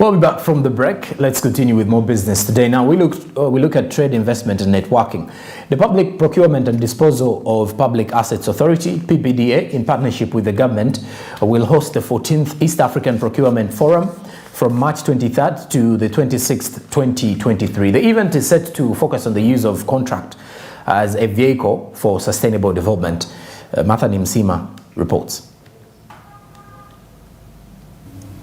Well, we're back from the break. Let's continue with more business today. Now we look at trade, investment and networking. The Public Procurement and Disposal of Public Assets Authority, PPDA, in partnership with the government, will host the 14th East African Procurement Forum from March 23rd to the 26th, 2023. The event is set to focus on the use of contract as a vehicle for sustainable development. Martha Nimsima reports.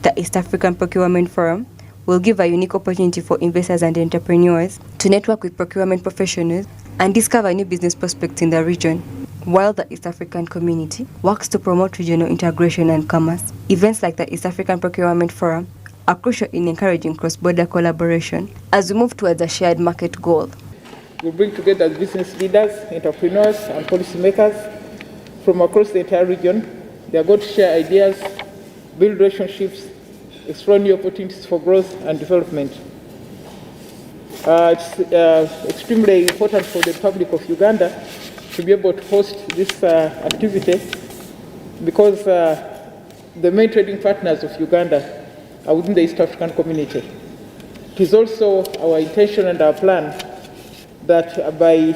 The East African Procurement Forum will give a unique opportunity for investors and entrepreneurs to network with procurement professionals and discover new business prospects in the region, while the East African community works to promote regional integration and commerce. Events like the East African Procurement Forum are crucial in encouraging cross-border collaboration as we move towards a shared market goal. We bring together business leaders, entrepreneurs, and policymakers from across the entire region. They are going to share ideas, build relationships, explore new opportunities for growth and development. It's extremely important for the Republic of Uganda to be able to host this activity because the main trading partners of Uganda are within the East African community. It is also our intention and our plan that by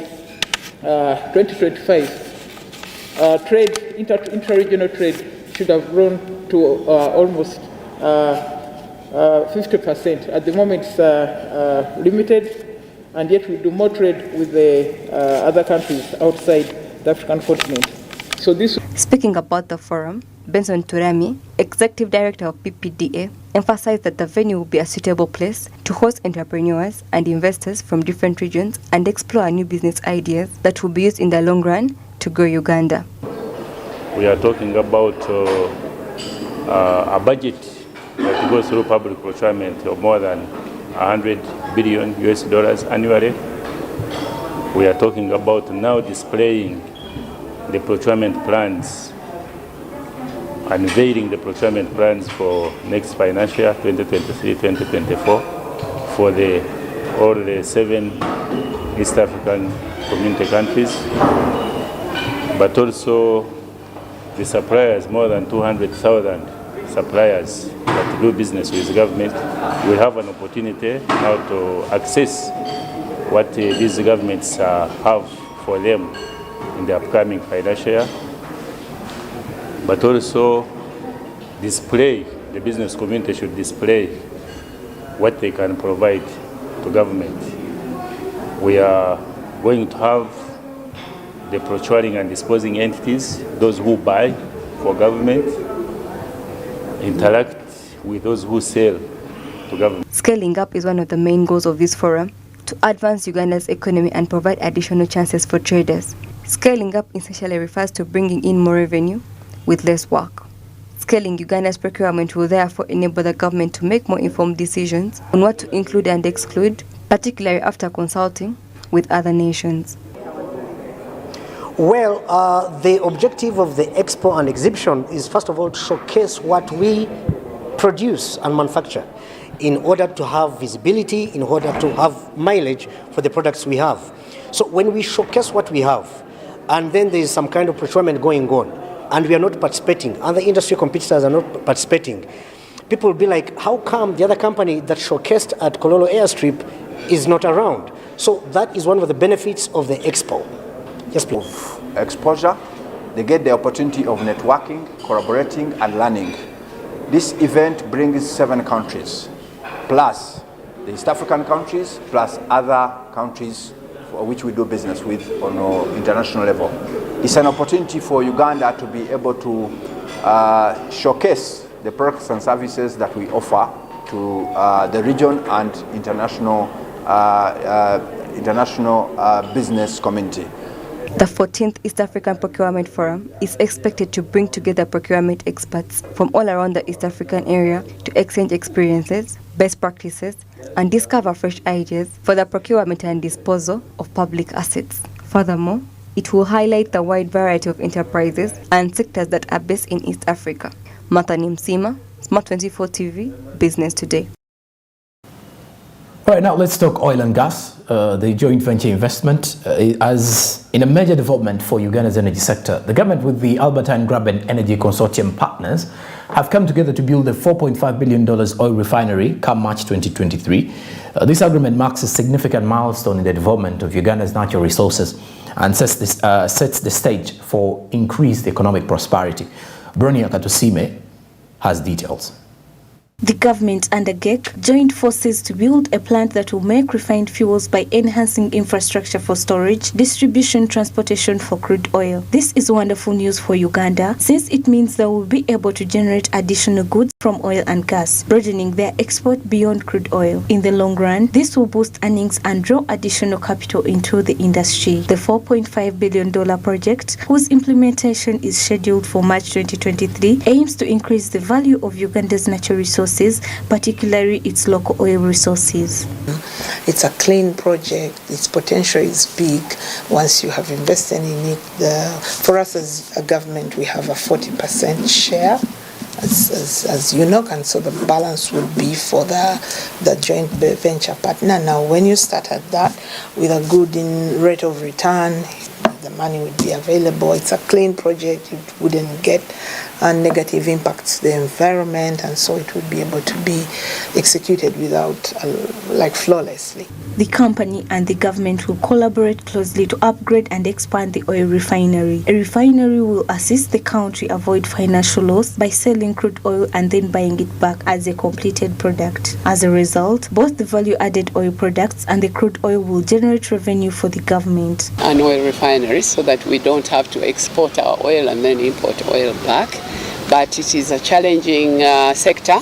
2025, inter-regional trade should have grown to almost 50%. At the moment, it's limited, and yet we do more trade with the other countries outside the African continent. So this. Speaking about the forum, Benson Turami, Executive Director of PPDA, emphasized that the venue will be a suitable place to host entrepreneurs and investors from different regions and explore new business ideas that will be used in the long run to grow Uganda. We are talking about a budget that goes through public procurement of more than $100 billion annually. We are talking about now displaying the procurement plans, unveiling the procurement plans for next financial year 2023-2024 for all the 7 East African community countries, but also the suppliers, more than 200,000 suppliers that do business with the government. We have an opportunity now to access what these governments have for them in the upcoming financial year, but also display, the business community should display what they can provide to government. We are going to have the procuring and disposing entities, those who buy for government, interact with those who sell to government. Scaling up is one of the main goals of this forum, to advance Uganda's economy and provide additional chances for traders. Scaling up essentially refers to bringing in more revenue with less work. Scaling Uganda's procurement will therefore enable the government to make more informed decisions on what to include and exclude, particularly after consulting with other nations. Well, the objective of the expo and exhibition is first of all to showcase what we produce and manufacture in order to have visibility, in order to have mileage for the products we have. So when we showcase what we have, and then there is some kind of procurement going on, and we are not participating, other industry competitors are not participating, people will be like, how come the other company that showcased at Kololo Airstrip is not around? So that is one of the benefits of the expo. Yes, please. Exposure, they get the opportunity of networking, collaborating, and learning. This event brings 7 countries, plus the East African countries, plus other countries for which we do business with on an international level. It's an opportunity for Uganda to be able to showcase the products and services that we offer to the region and international business community. The 14th East African Procurement Forum is expected to bring together procurement experts from all around the East African area to exchange experiences, best practices, and discover fresh ideas for the procurement and disposal of public assets. Furthermore, it will highlight the wide variety of enterprises and sectors that are based in East Africa. Martha Nimsima, Smart 24 TV, Business Today. All right, now let's talk oil and gas. The joint venture investment as in a major development for Uganda's energy sector. The government with the Albertine Graben Energy Consortium partners have come together to build a $4.5 billion oil refinery come March 2023. This agreement marks a significant milestone in the development of Uganda's natural resources and sets the stage for increased economic prosperity. Bronia Katusime has details. The government and the GEC joined forces to build a plant that will make refined fuels by enhancing infrastructure for storage, distribution, transportation for crude oil. This is wonderful news for Uganda since it means they will be able to generate additional goods from oil and gas, broadening their export beyond crude oil. In the long run, this will boost earnings and draw additional capital into the industry. The $4.5 billion project, whose implementation is scheduled for March 2023, aims to increase the value of Uganda's natural resources, particularly its local oil resources. It's a clean project. Its potential is big once you have invested in it. For us as a government, we have a 40% share, as you know, and so the balance will be for the joint venture partner. Now, when you start at that with a good rate of return, the money would be available. It's a clean project. It wouldn't get negative impacts to the environment, and so it would be able to be executed without, flawlessly. The company and the government will collaborate closely to upgrade and expand the oil refinery. A refinery will assist the country avoid financial loss by selling crude oil and then buying it back as a completed product. As a result, both the value-added oil products and the crude oil will generate revenue for the government. An oil refinery so that we don't have to export our oil and then import oil back. But it is a challenging sector.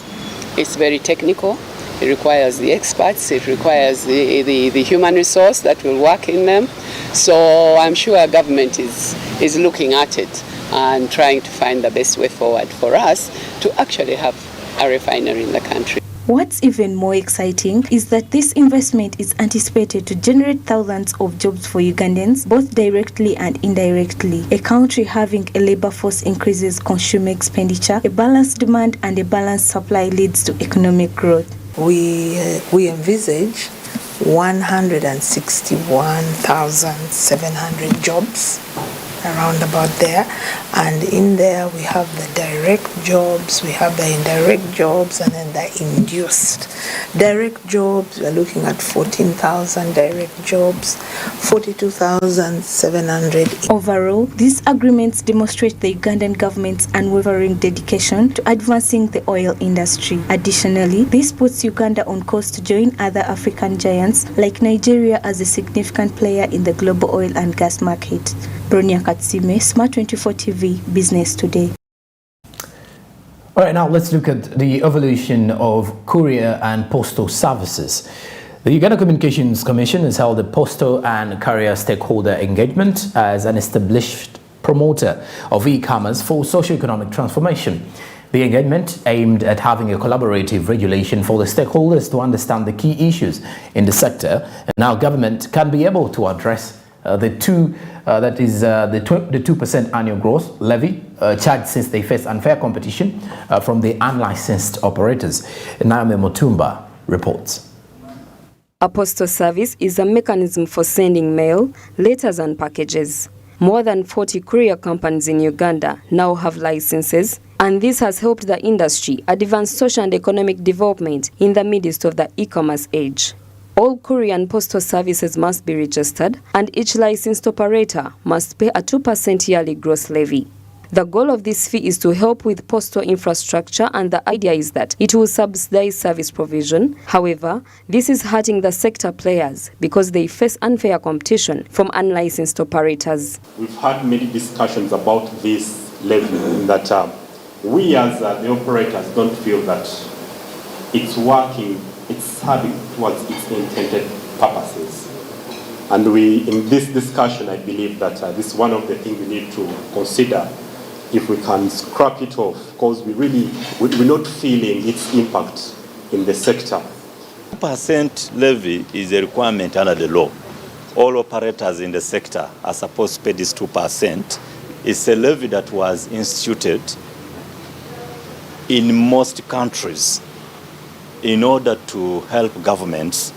It's very technical. It requires the experts. It requires the human resource that will work in them. So I'm sure our government is looking at it and trying to find the best way forward for us to actually have a refinery in the country. What's even more exciting is that this investment is anticipated to generate thousands of jobs for Ugandans, both directly and indirectly. A country having a labor force increases consumer expenditure, a balanced demand and a balanced supply leads to economic growth. We envisage 161,700 jobs, around about there, and in there we have the direct jobs, we have the indirect jobs, and then the induced. Direct jobs, we are looking at 14,000 direct jobs, 42,700. Overall, these agreements demonstrate the Ugandan government's unwavering dedication to advancing the oil industry. Additionally, this puts Uganda on course to join other African giants like Nigeria as a significant player in the global oil and gas market. Bronia Katsime, Smart 24 TV, Business Today. All right, now let's look at the evolution of courier and postal services. The Uganda Communications Commission has held a postal and courier stakeholder engagement as an established promoter of e-commerce for socio-economic transformation. The engagement aimed at having a collaborative regulation for the stakeholders to understand the key issues in the sector, and now government can be able to address the 2% annual growth levy charged since they faced unfair competition from the unlicensed operators. Naomi Mutumba reports. A postal service is a mechanism for sending mail, letters and packages. More than 40 courier companies in Uganda now have licenses, and this has helped the industry advance social and economic development in the midst of the e-commerce age. All courier and postal services must be registered, and each licensed operator must pay a 2% yearly gross levy. The goal of this fee is to help with postal infrastructure, and the idea is that it will subsidize service provision. However, this is hurting the sector players because they face unfair competition from unlicensed operators. We've had many discussions about this levy, in that we as the operators don't feel that it's working, it's having towards its intended purposes. And in this discussion, I believe that this is one of the things we need to consider if we can scrap it off, because we're not feeling its impact in the sector. 2% levy is a requirement under the law. All operators in the sector are supposed to pay this 2%. It's a levy that was instituted in most countries in order to help governments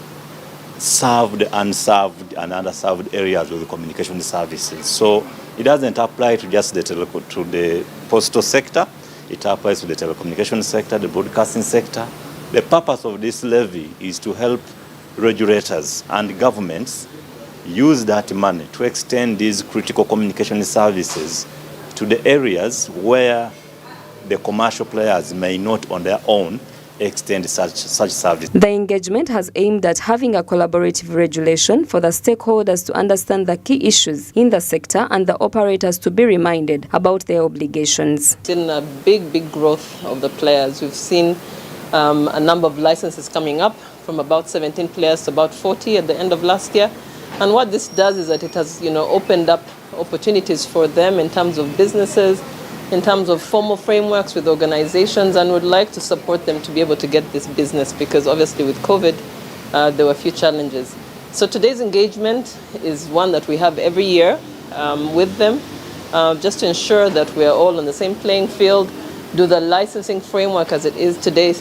serve the unserved and underserved areas of the communication services. So it doesn't apply to just the postal sector. It applies to the telecommunication sector, the broadcasting sector. The purpose of this levy is to help regulators and governments use that money to extend these critical communication services to the areas where the commercial players may not on their own extend such service. The engagement has aimed at having a collaborative regulation for the stakeholders to understand the key issues in the sector and the operators to be reminded about their obligations. We've seen a big growth of the players. We've seen a number of licenses coming up from about 17 players to about 40 at the end of last year. And what this does is that it has opened up opportunities for them in terms of businesses, in terms of formal frameworks with organizations, and would like to support them to be able to get this business, because obviously with COVID, there were a few challenges. So today's engagement is one that we have every year with them, just to ensure that we are all on the same playing field, do the licensing framework as it is today,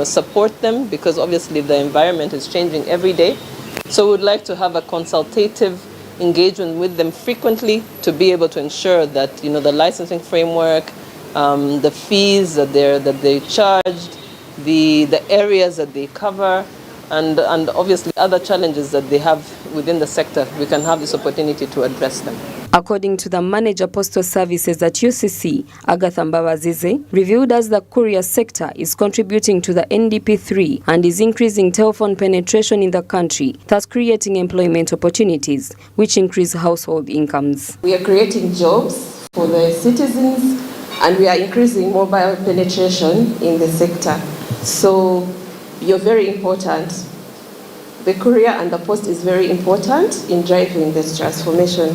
support them, because obviously the environment is changing every day. So we would like to have a consultative engagement with them frequently to be able to ensure that the licensing framework, the fees that they charged, the areas that they cover, and obviously other challenges that they have within the sector, we can have this opportunity to address them. According to the manager postal services at UCC, Agatha Mbabazize, reviewed as the courier sector is contributing to the NDP3 and is increasing telephone penetration in the country, thus creating employment opportunities, which increase household incomes. We are creating jobs for the citizens, and we are increasing mobile penetration in the sector. So you're very important. The courier and the post is very important in driving this transformation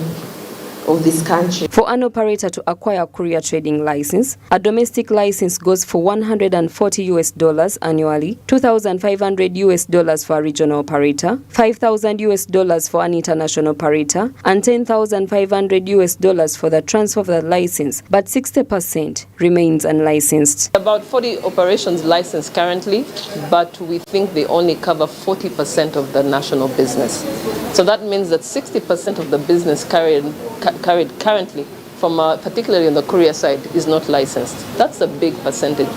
of this country. For an operator to acquire a courier trading license, a domestic license goes for $140 annually, $2,500 for a regional operator, $5,000 for an international operator, and $10,500 for the transfer of the license, but 60% remains unlicensed. About 40 operations licensed currently, but we think they only cover 40% of the national business. So that means that 60% of the business carried currently, from particularly on the courier side, is not licensed. That's a big percentage.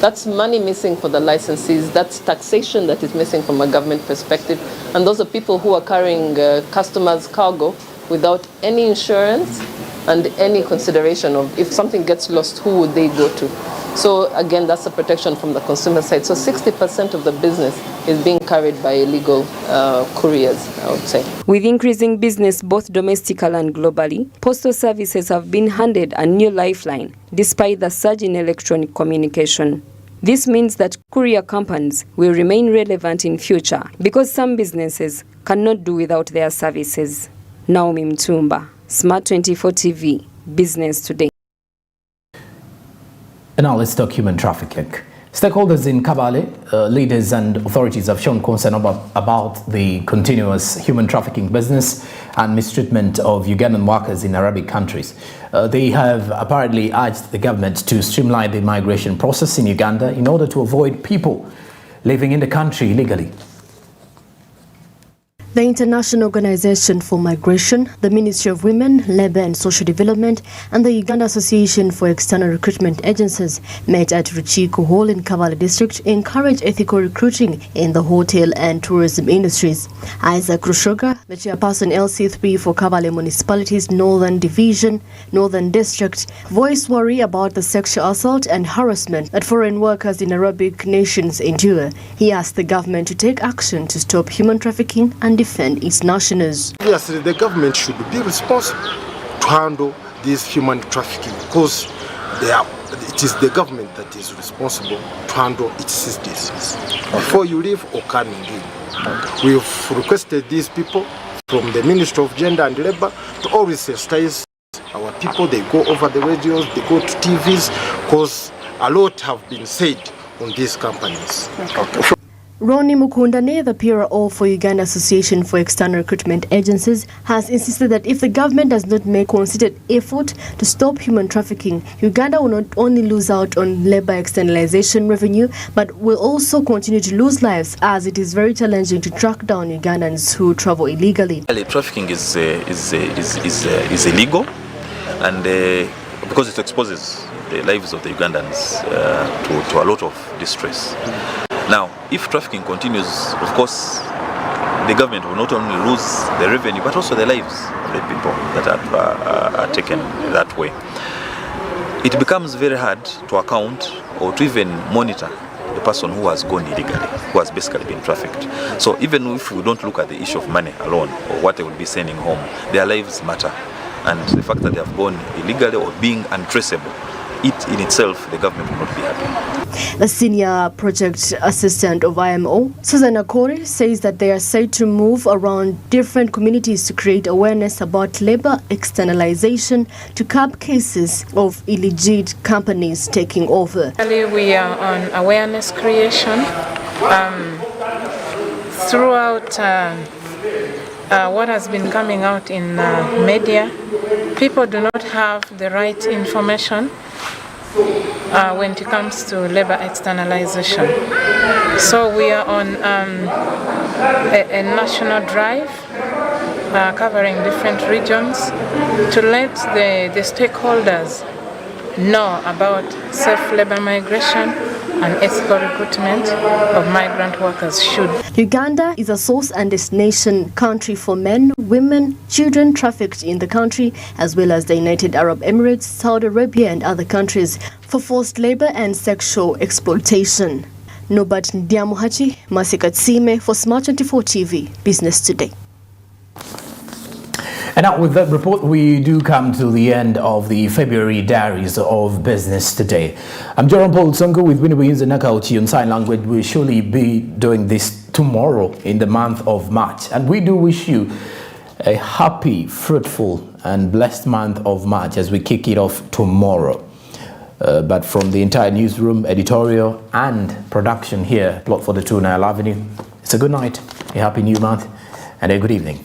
That's money missing for the licensees. That's taxation that is missing from a government perspective. And those are people who are carrying customers' cargo without any insurance and any consideration of if something gets lost, who would they go to? So again, that's a protection from the consumer side. So 60% of the business is being carried by illegal couriers, I would say. With increasing business both domestically and globally, postal services have been handed a new lifeline despite the surge in electronic communication. This means that courier companies will remain relevant in future because some businesses cannot do without their services. Naomi Mtumba, Smart 24 TV, Business Today. And now let's talk human trafficking. Stakeholders in Kabale, leaders and authorities have shown concern about the continuous human trafficking business and mistreatment of Ugandan workers in Arabic countries. They have apparently urged the government to streamline the migration process in Uganda in order to avoid people living in the country illegally. The International Organization for Migration, the Ministry of Women, Labour and Social Development, and the Uganda Association for External Recruitment Agencies met at Ruchiko Hall in Kabale District to encourage ethical recruiting in the hotel and tourism industries. Isaac Rushoga, the chairperson LC3 for Kabale Municipality's Northern Division, Northern District, voiced worry about the sexual assault and harassment that foreign workers in Arabic nations endure. He asked the government to take action to stop human trafficking and defend its nationals. Obviously, the government should be responsible to handle this human trafficking because it is the government that is responsible to handle its citizens before you leave or coming in. We've requested these people from the Ministry of Gender and Labour to always sensitize our people. They go over the radios, they go to TVs because a lot have been said on these companies. Okay. Ronnie Mukundane, the PRO for Uganda Association for External Recruitment Agencies, has insisted that if the government does not make concerted effort to stop human trafficking, Uganda will not only lose out on labor externalization revenue, but will also continue to lose lives, as it is very challenging to track down Ugandans who travel illegally. Trafficking is illegal, and because it exposes the lives of the Ugandans to a lot of distress. Now, if trafficking continues, of course, the government will not only lose the revenue, but also the lives of the people that are taken that way. It becomes very hard to account or to even monitor the person who has gone illegally, who has basically been trafficked. So even if we don't look at the issue of money alone or what they will be sending home, their lives matter. And the fact that they have gone illegally or being untraceable, it in itself, the government will not be happy. The senior project assistant of IMO, Susan Akori, says that they are set to move around different communities to create awareness about labor externalization to curb cases of illegit companies taking over. We are on awareness creation throughout what has been coming out in media. People do not have the right information when it comes to labor externalization. So we are on a national drive covering different regions to let the stakeholders know about safe labor migration and ethical recruitment of migrant workers should. Uganda is a source and destination country for men, women, children trafficked in the country, as well as the United Arab Emirates, Saudi Arabia and other countries for forced labor and sexual exploitation. Nobat Ndiamuhachi, Masika Tsime for Smart 24 TV, Business Today. And now with that report, we do come to the end of the February diaries of Business Today. I'm Jerome Paul Songo with Winnie Williams and Nakauchi on sign language. We'll surely be doing this tomorrow in the month of March. And we do wish you a happy, fruitful and blessed month of March as we kick it off tomorrow. But from the entire newsroom, editorial and production here, Plot 42 Nile Avenue, it's a good night, a happy new month and a good evening.